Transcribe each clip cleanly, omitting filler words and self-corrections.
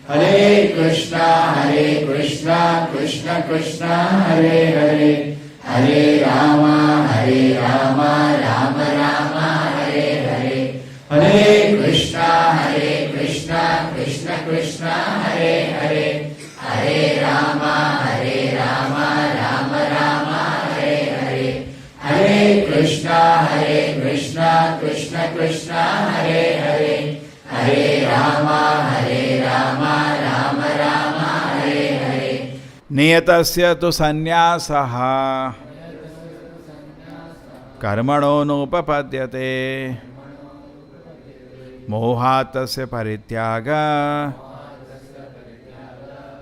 Hare Krishna, Krishna Krishna, Hare Hare, Hare Rama, Rama Rama, Hare Hare. Hare Krishna, Krishna Krishna, Hare Hare, Hare Rama, Rama Rama, Hare Hare. Hare Krishna, Krishna Krishna, Hare Hare, Hare Rama, Rama Rama, Hare Hare. Niyatasya tu sannyasaha karmano nopapadyate mohatasya parityaga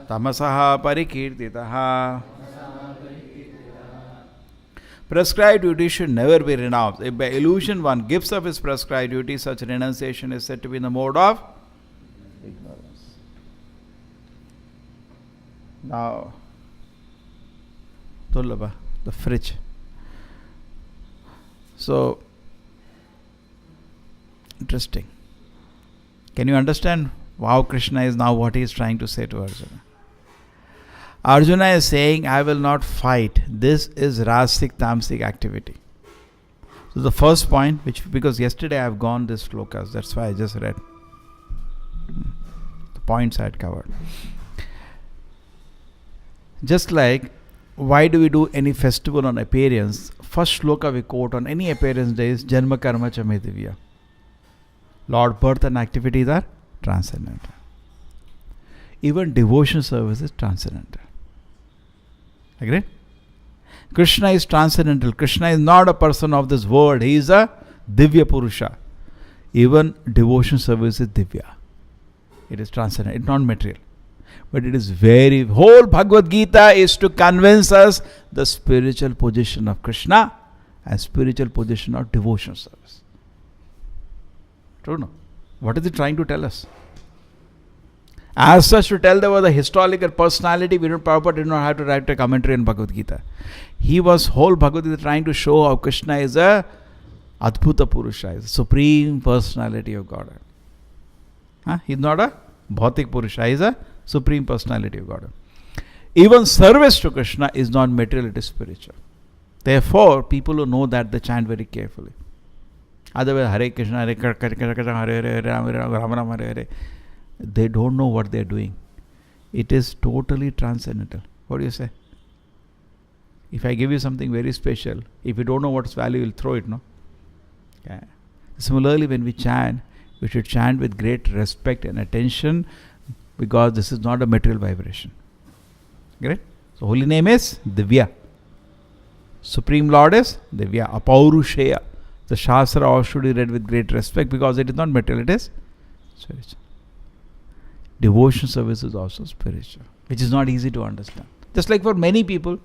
tamasaha parikirtitaha. Prescribed duty should never be renounced. If by illusion one gives up his prescribed duty, such renunciation is said to be in the mode of ignorance. Now, Tullabha, the fridge. So, interesting. Can you understand how Krishna is now, what he is trying to say to Arjuna? Arjuna is saying, I will not fight. This is Rasik Tamsik activity. So the first point, because yesterday I have gone this slokas, that's why I just read. The points I had covered. Just like, why do we do any festival on appearance? First sloka we quote on any appearance day is Janma Karma Chame Divya. Lord, birth and activities are transcendental. Even devotion service is transcendental. Agree? Krishna is transcendental. Krishna is not a person of this world. He is a Divya Purusha. Even devotion service is Divya. It is transcendental. It's not material. But it is whole Bhagavad Gita is to convince us the spiritual position of Krishna and spiritual position of devotion service. True, no? What is it trying to tell us? As such, to tell there was a historical personality, Prabhupada did not have to write a commentary on Bhagavad Gita. He was whole Bhagavad Gita trying to show how Krishna is a Adbhuta Purusha, is a supreme personality of Godhead. He is not a Bhautik Purusha, he is a supreme personality of Godhead. Even service to Krishna is not material, it is spiritual. Therefore, people who know that, they chant very carefully. Otherwise, Hare Krishna, Hare Krishna, Hare Hare, Rama Rama, Hare Hare. They don't know what they are doing. It is totally transcendental. What do you say? If I give you something very special, if you don't know what's value, you'll throw it, no? Okay. Similarly, when we chant, we should chant with great respect and attention because this is not a material vibration. Great? So, holy name is Divya. Supreme Lord is Divya. Apaurusheya. The Shastra all should be read with great respect because it is not material, it is spiritual. Devotion service is also spiritual, which is not easy to understand. Just like for many people,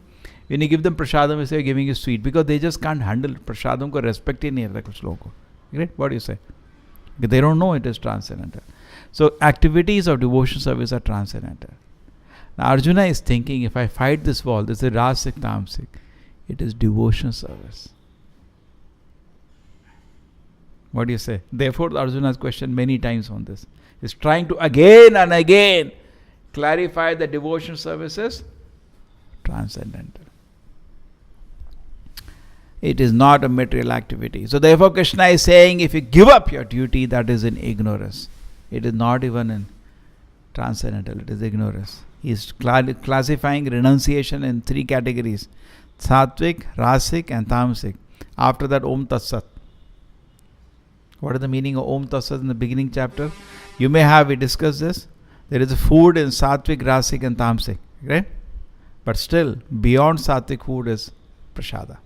when you give them prasadam, we say you're giving you sweet because they just can't handle prasadam ko respect hi nahi hai kuch logo ko. Great? What do you say? Because they don't know it is transcendental. So activities of devotion service are transcendental. Now Arjuna is thinking, if I fight this war, this is Rasik Tamsik, it is devotion service. What do you say? Therefore Arjuna has questioned many times on this. Is trying to again and again clarify the devotion services transcendental. It is not a material activity. So therefore Krishna is saying, if you give up your duty, that is in ignorance. It is not even in transcendental, it is ignorance. He is classifying renunciation in three categories: Satvik, Rasik and Tamsik. After that, Om Tat Sat. What is the meaning of Om Tat Sat in the beginning chapter? You may have, we discussed this. There is a food in Satvik, Rasik and Tamsik. Right? But still, beyond Satvik food is Prasada.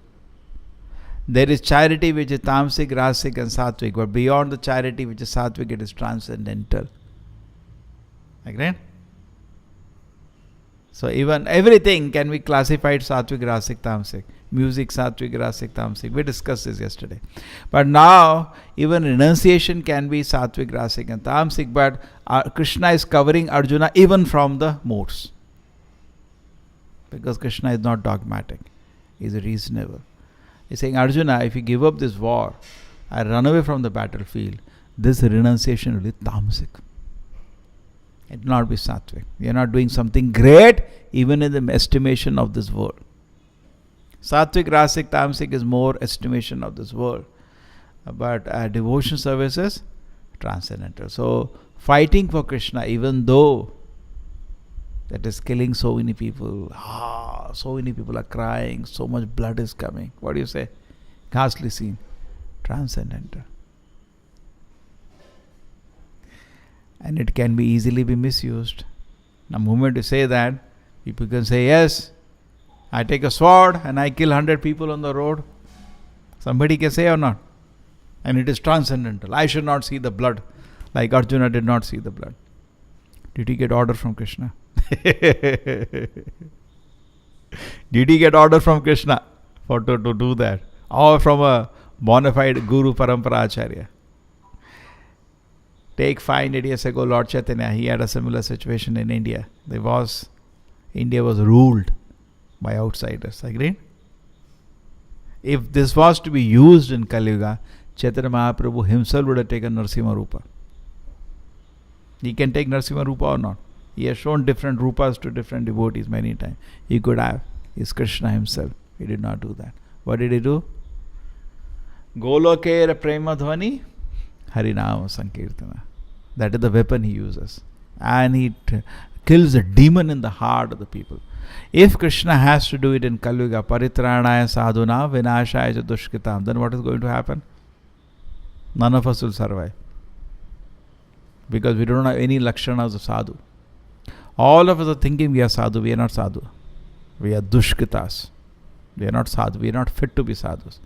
There is charity which is Tamsik, Rasik and Satvik. But beyond the charity which is Satvik, it is transcendental. Right? So even everything can be classified Satvik, Rasik, Tamsik. Music, Satvik, Rasik, Tamsik. We discussed this yesterday. But now, even renunciation can be Satvik, Rasik and Tamsik. But Krishna is covering Arjuna even from the modes. Because Krishna is not dogmatic. He is reasonable. He is saying, Arjuna, if you give up this war, I run away from the battlefield, this renunciation will be Tamsik. It will not be sattvic. You are not doing something great even in the estimation of this world. Sattvic, Rasic, Tamasic is more estimation of this world. But devotion service is transcendental. So fighting for Krishna, even though that is killing so many people, so many people are crying, so much blood is coming. What do you say? Ghastly scene. Transcendental. And it can be easily be misused. The moment you say that, people can say, yes, I take a sword and I kill 100 people on the road. Somebody can say or not. And it is transcendental. I should not see the blood, like Arjuna did not see the blood. Did he get order from Krishna? Did he get order from Krishna to do that? Or from a bona fide Guru Parampara Acharya? Take 500 years ago, Lord Chaitanya, he had a similar situation in India. India was ruled by outsiders. Agreed? If this was to be used in Kali Yuga, Chaitanya Mahaprabhu himself would have taken Narasimha Rupa. He can take Narasimha Rupa or not. He has shown different Rupas to different devotees many times. He could have. He is Krishna himself. He did not do that. What did he do? Golokera Prema Dhvani Harinama Sankirtana. That is the weapon he uses. And he kills a demon in the heart of the people. If Krishna has to do it in Kali Yuga, Paritranaya Sadhuna Vinashaya Dushkitam, then what is going to happen? None of us will survive. Because we don't have any lakshanas of sadhu. All of us are thinking we are sadhu. We are not sadhu. We are dushkitas. We are not sadhu. We are not fit to be sadhus.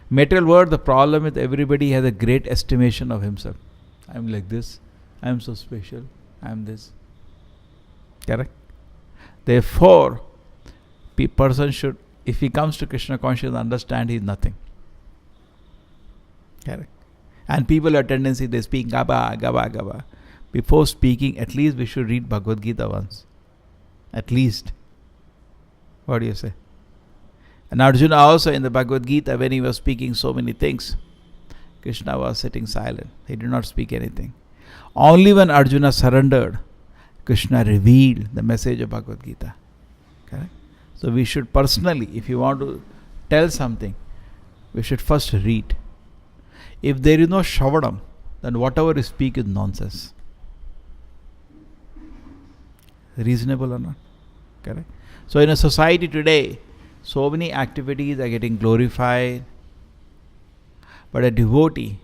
Material world, the problem is everybody has a great estimation of himself. I am like this. I am so special. I am this. Correct? Therefore, person should, if he comes to Krishna consciousness, understand he is nothing. Correct? And people have tendency, they speak gaba, gaba, gaba. Before speaking, at least we should read Bhagavad Gita once. At least. What do you say? And Arjuna also in the Bhagavad Gita, when he was speaking so many things, Krishna was sitting silent. He did not speak anything. Only when Arjuna surrendered, Krishna revealed the message of Bhagavad Gita. Correct? So we should personally, if you want to tell something, we should first read. If there is no Shavadam, then whatever you speak is nonsense. Reasonable or not? Correct? So in a society today, so many activities are getting glorified, but a devotee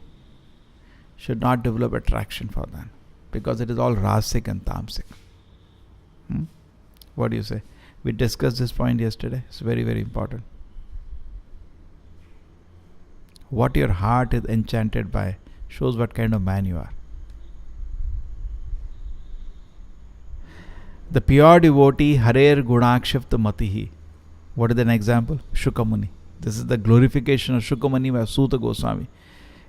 should not develop attraction for them, because it is all rasic and tamasic. What do you say? We discussed this point yesterday. It's very, very important. What your heart is enchanted by shows what kind of man you are. The pure devotee, Harer Gunakshifta Matihi. What is an example? Shukamuni. This is the glorification of Shukamuni by Suta Goswami.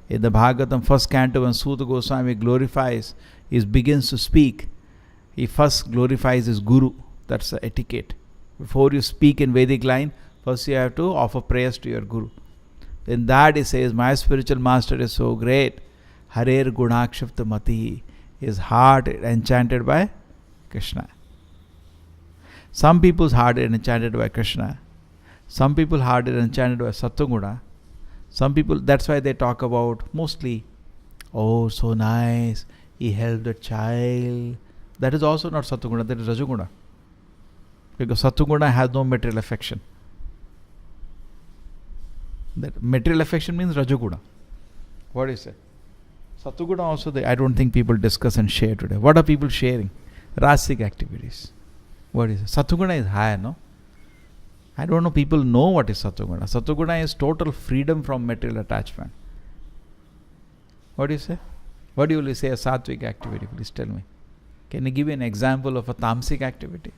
In the Bhagavatam, first canto, when Suta Goswami glorifies, he begins to speak. He first glorifies his Guru. That's the etiquette. Before you speak in Vedic line, first you have to offer prayers to your Guru. In that he says, my spiritual master is so great. Harer Gunakshifta Matihi. His heart is enchanted by Krishna. Some people's heart is enchanted by Krishna. Some people's heart is enchanted by Sattva-guna. Some people, that's why they talk about mostly, oh, so nice, he helped a child. That is also not Sattva-guna, that is Rajoguna. Because Sattva-guna has no material affection. That material affection means Rajoguna. What do you say? Sattva-guna also, I don't think people discuss and share today. What are people sharing? Rasic activities. What is it? Sattva-guna is higher, no? I don't know, people know what is Sattva-guna. Sattva-guna is total freedom from material attachment. What do you say? What do you say a sattvic activity? Please tell me. Can you give me an example of a tamasic activity?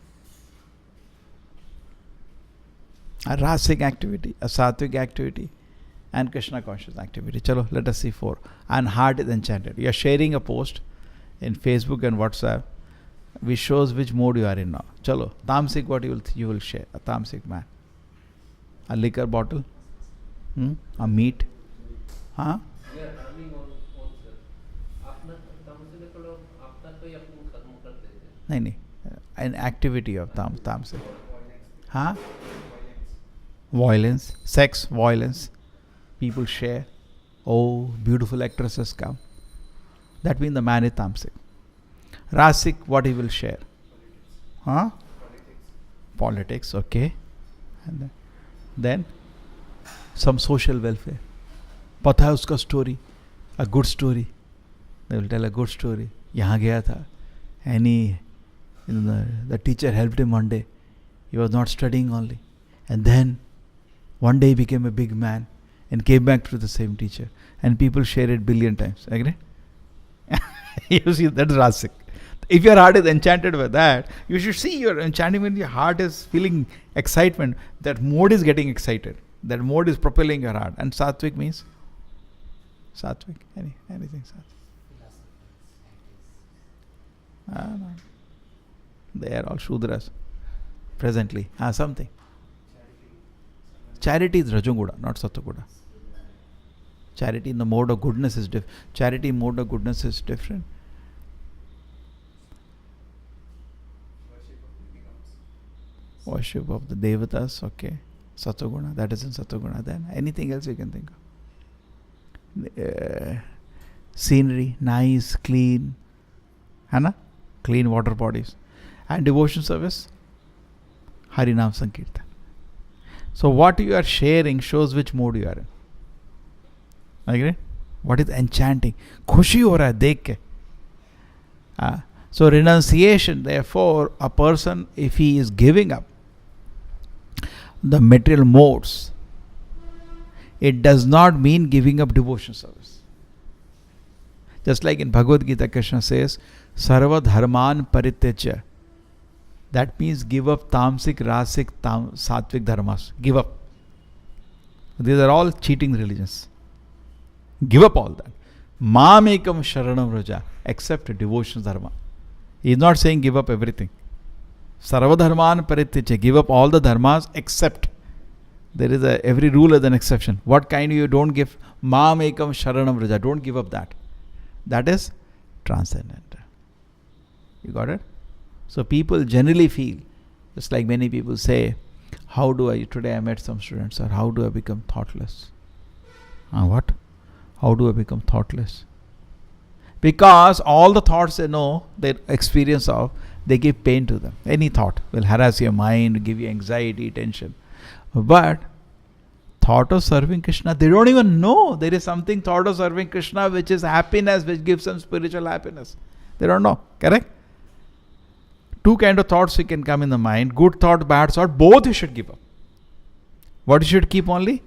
A rasic activity, a sattvic activity, and Krishna conscious activity. Chalo, let us see 4. And heart is enchanted. You are sharing a post in Facebook and WhatsApp, which shows which mode you are in now. Chalo, tamasic, what you will share? A tamasic man. A liquor bottle? A meat? Huh? We are running on self. अपना tamasic को अपना कोई अपनी खत्म कर नहीं, an activity of tamasic. Huh? Violence, sex, violence. People share. Oh, beautiful actresses come. That means the man is tamasic. Rasic, what he will share? Huh? Politics, okay. And then some social welfare. पता है उसका story, a good story. They will tell a good story. यहाँ गया था. And the teacher helped him one day. He was not studying only. And then one day he became a big man and came back to the same teacher. And people share it billion times. Agree? You see, that's Rasic. If your heart is enchanted with that, you should see your enchanting when your heart is feeling excitement. That mode is getting excited. That mode is propelling your heart. And Sattvic means? Sattvic. Anything Sattvic. No. They are all Shudras. Presently. Something. Charity is Rajaguda, not Sattvaguda. Charity in the mode of goodness is different. Charity in mode of goodness is different. Worship of the Devatas, okay. Sattva-guna, that is in Sattva-guna. Then anything else you can think of. Scenery, nice, clean. Hana? Clean water bodies. And devotion service? Harinam Sankirtan. So what you are sharing shows which mode you are in. Agree? What is enchanting? Khushi ho raha hai dekh ke. So renunciation, therefore, a person, if he is giving up the material modes, it does not mean giving up devotion service. Just like in Bhagavad Gita, Krishna says, Sarva dharman parityajya. That means give up tamasic, rasic, sattvic dharmas. Give up. These are all cheating religions. Give up all that. Mamekam sharanam vraja. Accept devotion dharma. He is not saying give up everything. Sarva dharman parityajya. Give up all the dharmas except. There is every rule is an exception. What kind you don't give? Mamekam sharanam vraja. Don't give up that. That is transcendent. You got it? So people generally feel, just like many people say, today I met some students, or how do I become thoughtless? What? How do I become thoughtless? Because all the thoughts they know, their experience of, they give pain to them. Any thought will harass your mind, give you anxiety, tension. But thought of serving Krishna, they don't even know there is something thought of serving Krishna which is happiness, which gives them spiritual happiness. They don't know. Correct? Two kind of thoughts you can come in the mind. Good thought, bad thought. Both you should give up. What you should keep only?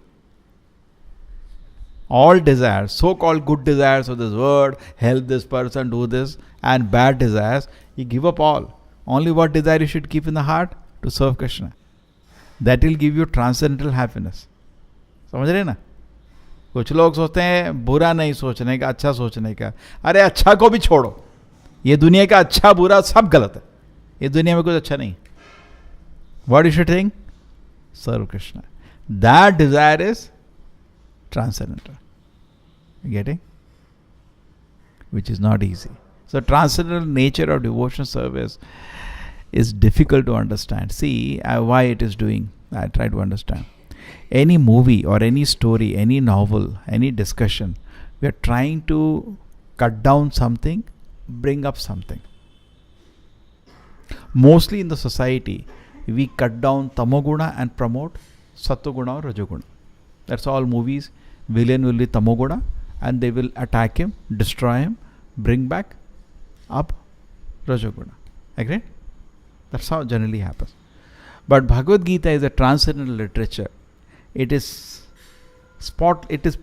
All desires. So-called good desires of this world. Help this person, do this. And bad desires. You give up all. Only what desire you should keep in the heart? To serve Krishna. That will give you transcendental happiness. समझ रहे ना? कुछ लोग सोचते हैं बुरा नहीं सोचने का, अच्छा सोचने का. अरे अच्छा को भी छोड़ो. ये दुनिया का अच्छा बुरा सब गलत है. ये दुनिया में कुछ अच्छा नहीं. What you should think? Serve Krishna. That desire is transcendental. You getting? Which is not easy. So transcendental nature of devotion service is difficult to understand. See why it is doing. I try to understand. Any movie or any story, any novel, any discussion, we are trying to cut down something, bring up something. Mostly in the society, we cut down tamoguna and promote sattoguna or rajoguna. That's all movies. Villain will be tamoguna and they will attack him, destroy him, bring back up rajoguna. Agree? That's how it generally happens. But Bhagavad Gita is a transcendental literature. It is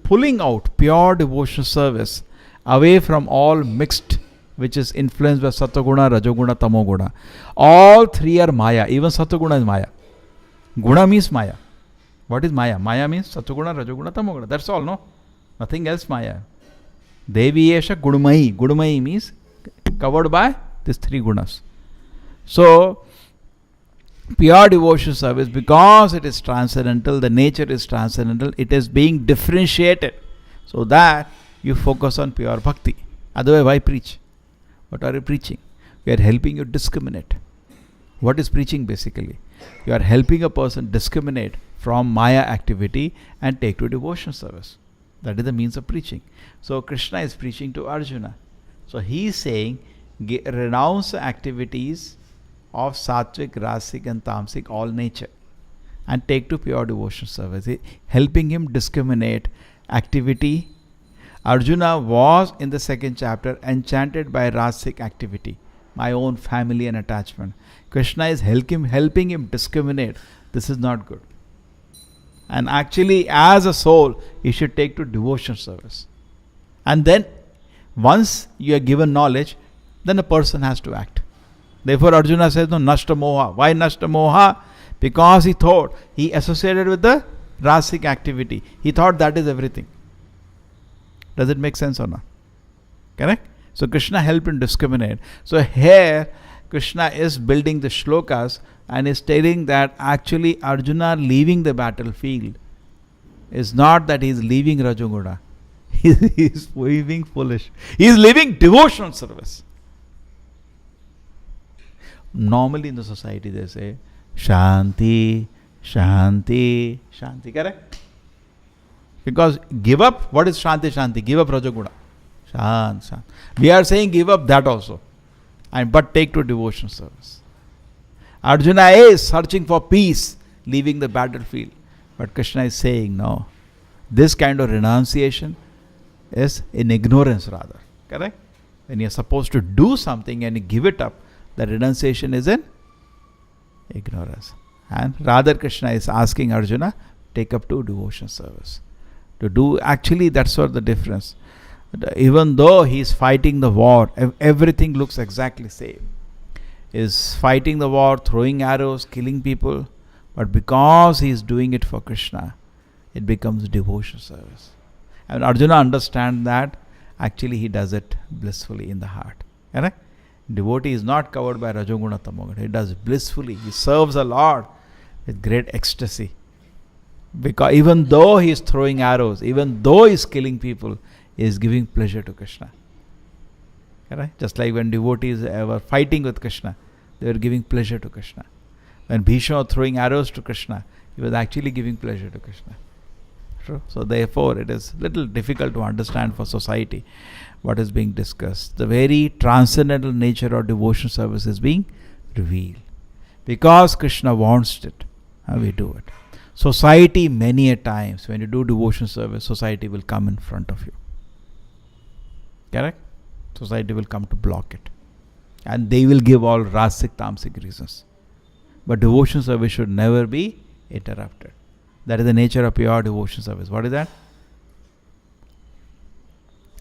pulling out pure devotional service away from all mixed, which is influenced by Sattva-guna, Rajoguna, Tamoguna. All three are Maya. Even Sattva-guna is Maya. Guna means Maya. What is Maya? Maya means Sattva-guna, Rajoguna, Tamoguna. That's all, no? Nothing else Maya. Devi Esha Gudmayi. Gudmayi means covered by these three gunas. So, pure devotion service, because it is transcendental, the nature is transcendental, it is being differentiated so that you focus on pure bhakti. Otherwise, why preach? What are you preaching? We are helping you discriminate. What is preaching basically? You are helping a person discriminate from Maya activity and take to devotion service. That is the means of preaching. So Krishna is preaching to Arjuna. So he is saying, renounce the activities of sattvic, rasic and tamasic, all nature, and take to pure devotion service. Helping him discriminate activity. Arjuna was in the second chapter enchanted by rasic activity, my own family and attachment. Krishna is helping him discriminate. This is not good. And actually, as a soul, you should take to devotion service. And then, once you are given knowledge, then a person has to act. Therefore, Arjuna says, no, Nashta Moha. Why Nashta Moha? Because he associated with the rasic activity. He thought that is everything. Does it make sense or not? Correct? So Krishna helped him discriminate. So here, Krishna is building the shlokas and is telling that actually Arjuna leaving the battlefield is not that he is leaving Rajoguna. He is being foolish. He is leaving devotional service. Normally in the society they say, Shanti, Shanti, Shanti. Correct? Because give up, what is Shanti, Shanti? Give up Rajoguna. Shant, Shant. We are saying give up that also. But take to devotion service. Arjuna is searching for peace, leaving the battlefield. But Krishna is saying, no. This kind of renunciation is in ignorance rather. Correct? When you are supposed to do something and you give it up, the renunciation is in ignorance. And rather Krishna is asking Arjuna, take up to devotion service. To do, actually that's what the difference. Even though he is fighting the war, everything looks exactly same. He is fighting the war, throwing arrows, killing people. But because he is doing it for Krishna, it becomes devotion service. And Arjuna understands that actually he does it blissfully in the heart. Correct? Devotee is not covered by Rajoguna Tamoguna. He does blissfully. He serves the Lord with great ecstasy. Because even though he is throwing arrows, even though he is killing people, he is giving pleasure to Krishna. Correct? Just like when devotees were fighting with Krishna, they were giving pleasure to Krishna. When Bhishma was throwing arrows to Krishna, he was actually giving pleasure to Krishna. True. So therefore it is little difficult to understand for society what is being discussed. The very transcendental nature of devotion service is being revealed. Because Krishna wants it, we do it. Society, many a times, when you do devotion service, society will come in front of you. Correct? Society will come to block it. And they will give all rasic, tamasic reasons. But devotion service should never be interrupted. That is the nature of pure devotion service. What is that?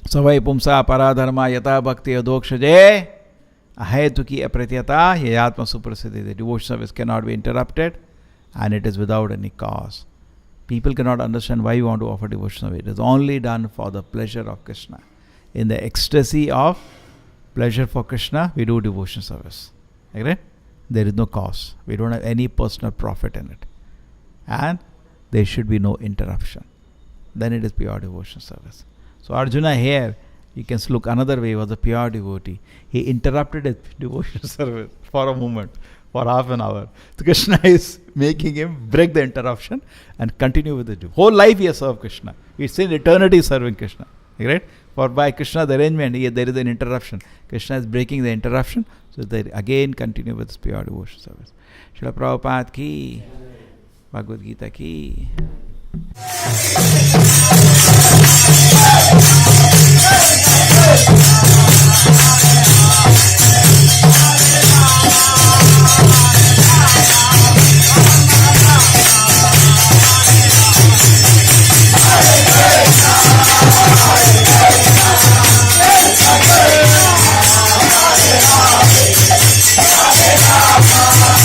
Savai pumsa paradharma yata bhakti adokshaje ahetuki apratyata yayatma suprasiddhi. The devotion service cannot be interrupted and it is without any cause. People cannot understand why you want to offer devotion service. It is only done for the pleasure of Krishna. In the ecstasy of pleasure for Krishna, we do devotion service. Right? There is no cause. We don't have any personal profit in it. And there should be no interruption. Then it is pure devotion service. So Arjuna here, you can look another way, was a pure devotee. He interrupted his devotion service for a moment, for half an hour. So Krishna is making him break the interruption and continue with the whole life he has served Krishna. It's in eternity serving Krishna. Right? For by Krishna's arrangement, there is an interruption. Krishna is breaking the interruption, so they again continue with this pure devotion service. Srila Prabhupada ki, Bhagavad Gita ki. Hare Krishna, Krishna Krishna, Hare Hare, Hare Rama, Hare Rama, Rama Rama, Hare Hare.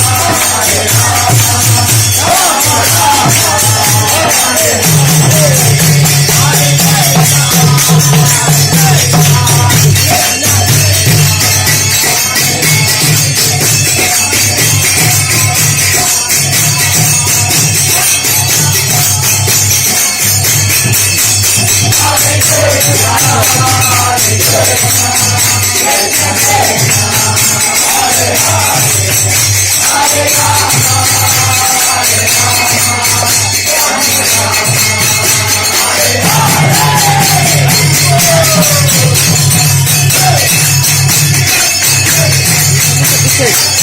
Hare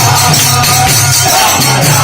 Rama, Rama